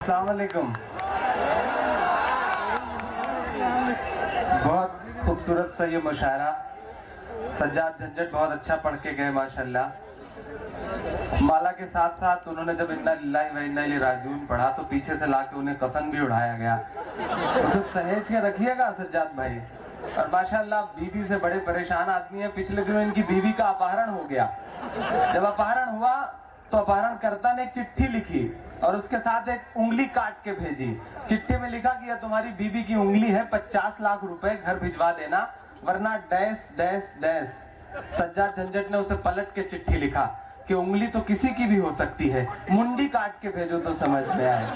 السلام علیکم. بہت خوبصورت سا یہ مشاعرہ. سجاد جھنجھٹ بہت اچھا پڑھ کے گئے ماشاءاللہ. مالا کے ساتھ ساتھ انہوں نے جب انا للہ و انا الیہ راجعون پڑھا تو پیچھے سے لا کے انہیں کفن بھی اڑایا گیا. اسے سہیج کے رکھیے گا سجاد بھائی. اور ماشاءاللہ بیوی سے بڑے پریشان آدمی ہیں. پچھلے دنوں ان کی بیوی کا اپہرن ہو گیا. جب اپہرن ہوا تو اپہرن کرتا نے ایک چٹھی لکھی اور اس کے ساتھ ایک انگلی کاٹ کے بھیجی. چٹھی میں لکھا کہ یہ تمہاری بیوی کی انگلی ہے, 50 لاکھ روپے گھر بھجوا دینا ورنہ ڈیس ڈیس ڈیس. سجاد جھنجھٹ نے اسے پلٹ کے چٹھی لکھا کہ انگلی تو کسی کی بھی ہو سکتی ہے, منڈی کاٹ کے بھیجو تو سمجھ میں آئے.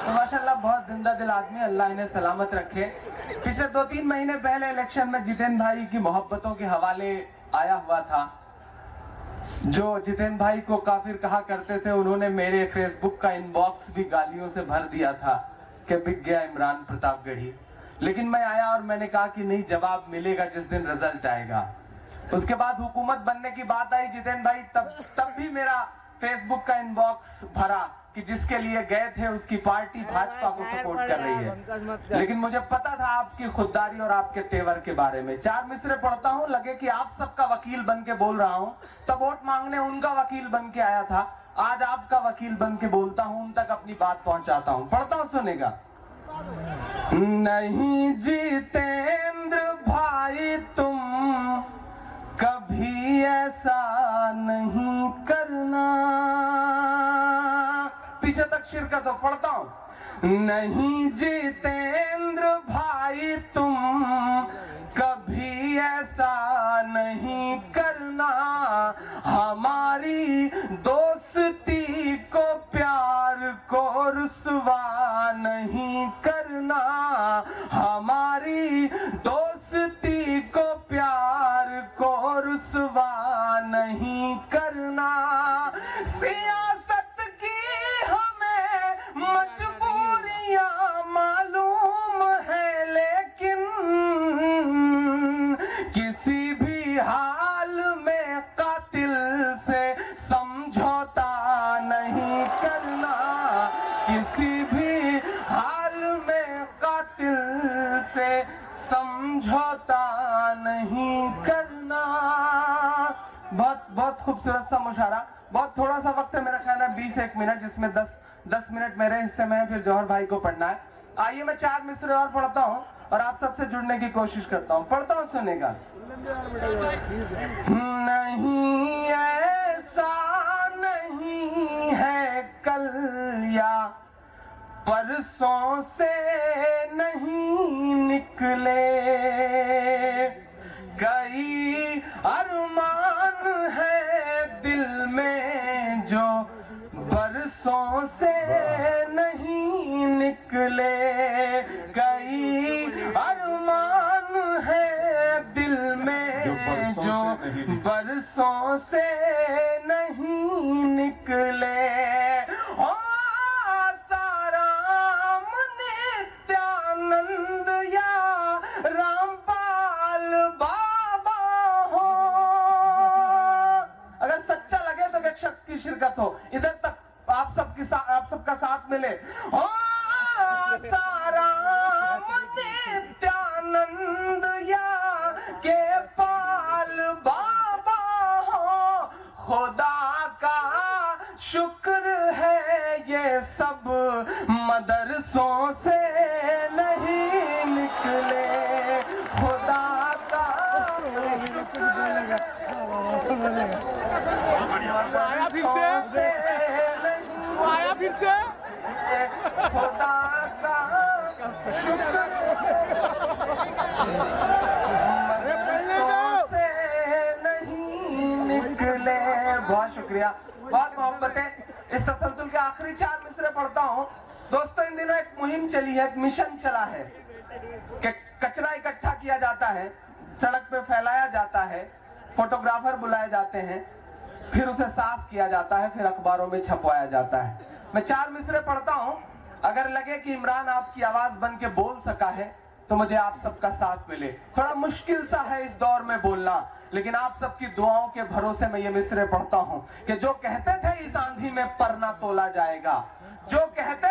تو ماشاءاللہ بہت زندہ دل آدمی, اللہ انہیں سلامت رکھے. پچھلے 2-3 مہینے پہلے الیکشن میں جتین بھائی کی محبتوں کے حوالے آیا ہوا تھا. جو جتین بھائی کو کافر کہا کرتے تھے انہوں نے میرے فیس بک کا ان باکس بھی گالیوں سے بھر دیا تھا کہ بک گیا عمران پرتاپ گڑھی. لیکن میں آیا اور میں نے کہا کہ نہیں, جواب ملے گا جس دن رزلٹ آئے گا. اس کے بعد حکومت بننے کی بات آئی جتین بھائی, تب بھی میرا فیس بک کا ان باکس بھرا کہ جس کے لیے گئے تھے اس کی پارٹی بھاجپا کو سپورٹ کر رہی ہے. لیکن مجھے پتا تھا آپ کی خودداری اور آپ کے تیور کے بارے میں. 4 مصرے پڑھتا ہوں, لگے کہ آپ سب کا وکیل بن کے بول رہا ہوں. تب ووٹ مانگنے ان کا وکیل بن کے آیا تھا, آج آپ کا وکیل بن کے بولتا ہوں, ان تک اپنی بات پہنچاتا ہوں. پڑھتا ہوں, سنے گا. نہیں جتیندر بھائی تم کبھی ایسا نہیں کرنا. پیچھے تک شرکت ہو. پڑھتا ہوں. نہیں جتیندر بھائی تم کبھی ایسا نہیں کرنا, ہماری دوستی کو پیار کو رسوا نہیں کرنا, ہماری دوستی کو پیار کو رسوا نہیں کرنا. سیاست کی ہمیں مجبوریاں معلوم ہے لیکن کسی بھی حال میں قاتل سے سمجھوتا نہیں کرنا, کسی بھی حال میں قاتل سے سمجھوتا نہیں کرنا. بہت خوبصورت سا مشاعرہ. بہت تھوڑا سا وقت ہے, میرا خیال ہے 20-1 منٹ, جس میں 10 منٹ میرے حصے میں ہے, پھر جوہر بھائی کو پڑھنا ہے. آئیے میں 4 مصرے اور پڑھتا ہوں اور آپ سب سے جڑنے کی کوشش کرتا ہوں. پڑھتا ہوں, سنے گا. نہیں ایسا نہیں ہے کل یا پرسوں سے نہیں نکلے, کئی ارمان ہے دل میں جو برسوں سے نہیں نکلے, کئی ارمان ہے دل میں جو برسوں سے نہیں نکلے. سارام نتیانند یا رامپال بابا ہو, اگر سچا لگے تو ایک شخص کی شرکت ہو. ادھر تک آپ سب کا ساتھ ملے. سارام نتیانند یا کے پال بابا ہو, خدا کا شکر ہے یہ سب مدرسوں سے نہیں نکلے, خدا کا شکر ہے آیا پھر سے آیا پھر سے خدا کا شکر مدرسوں سے نہیں نکلے. بہت شکریہ, بہت محبت ہے. اس تسلسل کے آخری 4 مصرے پڑھتا ہوں. دوستو, ان دنوں ایک مہم چلی ہے, ایک مشن چلا ہے کہ کچرا اکٹھا کیا جاتا ہے, سڑک پہ پھیلایا جاتا ہے, فوٹوگرافر بلائے جاتے ہیں, پھر اسے صاف کیا جاتا ہے, پھر اخباروں میں چھپوایا جاتا ہے. میں 4 مصرے پڑھتا ہوں. اگر لگے کہ عمران آپ کی آواز بن کے بول سکا ہے تو مجھے آپ سب کا ساتھ ملے. تھوڑا مشکل سا ہے اس دور میں بولنا, لیکن آپ سب کی دعاؤں کے بھروسے میں یہ مصرے پڑھتا ہوں کہ جو کہتے تھے اس آندھی میں پر نہ تولا جائے گا, جو کہتے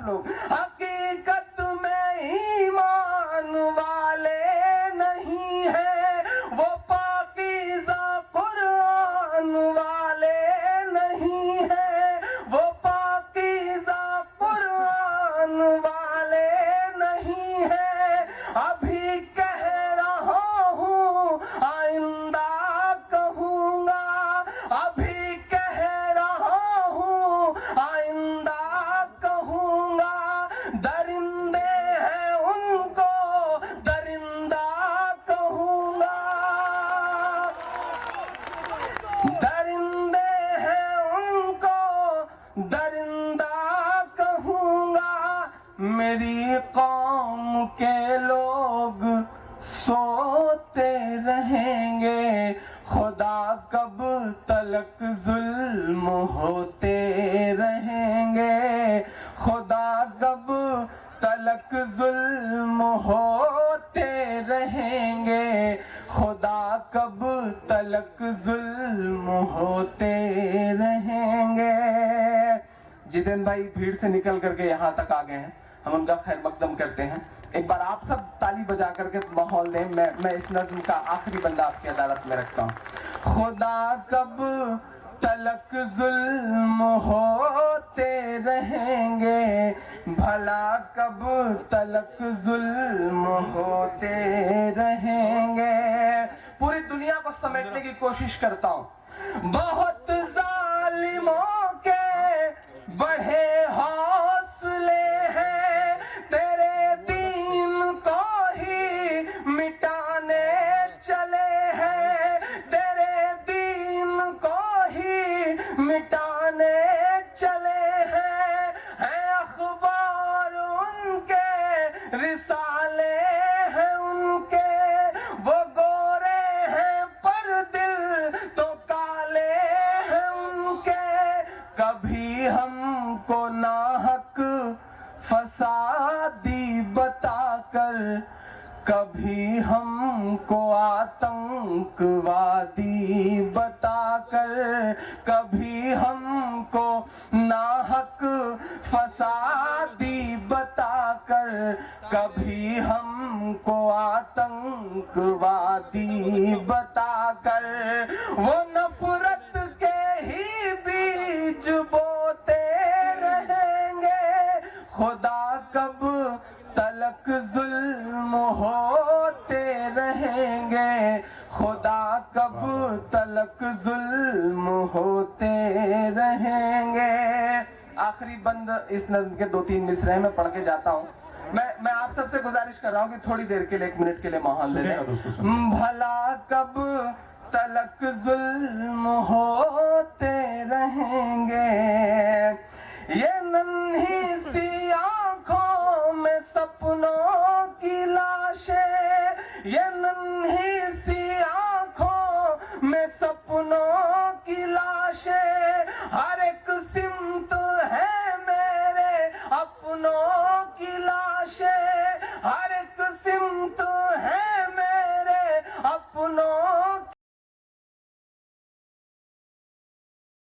آپ لوگ. حقیقت میں ایمان والے نہیں ہیں, وہ پاکیزہ قرآن والے نہیں ہیں, وہ پاکیزہ قرآن والے نہیں ہیں. ابھی کہہ رہا ہوں آئندہ کہوں گا, ابھی کہہ رہا ہوں آئندہ کہوں گا. درندے ہیں ان کو درندہ کہوں گا, درندے ہیں ان کو درندہ کہوں گا. میری قوم کے لوگ سوتے رہیں گے, خدا کب تلک ظلم ہوتے رہیں گے, خدا کب تلک ظلم ہوتے رہیں گے, خدا کب تلک ظلم ہوتے رہیں گے. جتن بھائی بھیڑ سے نکل کر کے یہاں تک آ گئے ہیں, ہم ان کا خیر مقدم کرتے ہیں. ایک بار آپ سب تالی بجا کر کے ماحول دیں. میں اس نظم کا آخری بندہ آپ کی عدالت میں رکھتا ہوں. خدا کب تلک ظلم ہوتے رہیں گے, بھلا کب تلک ظلم ہوتے رہیں گے. پوری دنیا کو سمیٹنے کی کوشش کرتا ہوں. بہت ظالموں کے بڑھے حوصلے ہیں, تیرے دین کو ہی مٹانے چلے ہیں, تیرے دین کو ہی مٹانے چلے ہیں. اخبار ان کے رسالے ہیں ان کے, وہ گورے ہیں پر دل تو کالے ہیں ان کے. کبھی ہم کو ناحق فسادی بتا کر, کبھی ہم کو آتنک وادی بتا کر, کبھی ہم کو ناحق فسادی بتا کر, کبھی ہم کو آتنک وادی بتا کر. وہ نفرت کے ہی بیج بوتے رہیں گے, خدا کب تلک ظلم ہوتے رہیں گے, خدا کب تلک ظلم ہوتے رہیں گے. آخری بند اس نظم کے 2-3 مصرعے میں پڑھ کے جاتا ہوں. میں آپ سب سے گزارش کر رہا ہوں کہ تھوڑی دیر کے لیے 1 منٹ کے لیے ماحول دے دیں. بھلا کب تلک ظلم ہوتے رہیں گے, یہ ننھی سی آنکھوں میں سپنوں کی لاشیں, یہ ننھی سی آنکھوں میں سپنوں کی لاشیں. ہر ایک سمت ہے میرے اپنوں کی لاشیں, ہر ایک سمت ہے میرے اپنوں